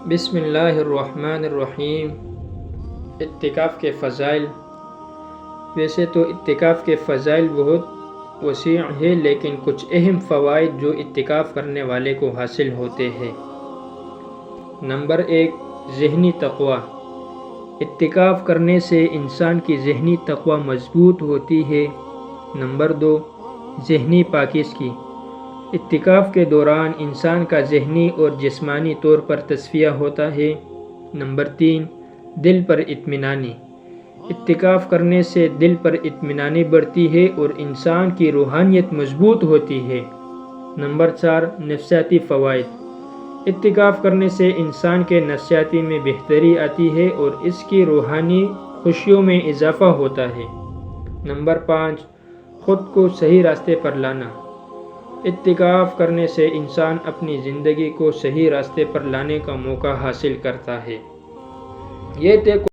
بسم اللہ الرحمن الرحیم۔ اعتکاف کے فضائل۔ ویسے تو اعتکاف کے فضائل بہت وسیع ہے، لیکن کچھ اہم فوائد جو اعتکاف کرنے والے کو حاصل ہوتے ہیں۔ نمبر 1، ذہنی تقویٰ۔ اعتکاف کرنے سے انسان کی ذہنی تقویٰ مضبوط ہوتی ہے۔ نمبر 2، ذہنی پاکیزگی۔ اعتکاف کے دوران انسان کا ذہنی اور جسمانی طور پر تصفیہ ہوتا ہے۔ نمبر 3، دل پر اطمینانی۔ اعتکاف کرنے سے دل پر اطمینانی بڑھتی ہے اور انسان کی روحانیت مضبوط ہوتی ہے۔ نمبر 4، نفسیاتی فوائد۔ اعتکاف کرنے سے انسان کے نفسیاتی میں بہتری آتی ہے اور اس کی روحانی خوشیوں میں اضافہ ہوتا ہے۔ نمبر 5، خود کو صحیح راستے پر لانا۔ اعتکاف کرنے سے انسان اپنی زندگی کو صحیح راستے پر لانے کا موقع حاصل کرتا ہے۔ یہ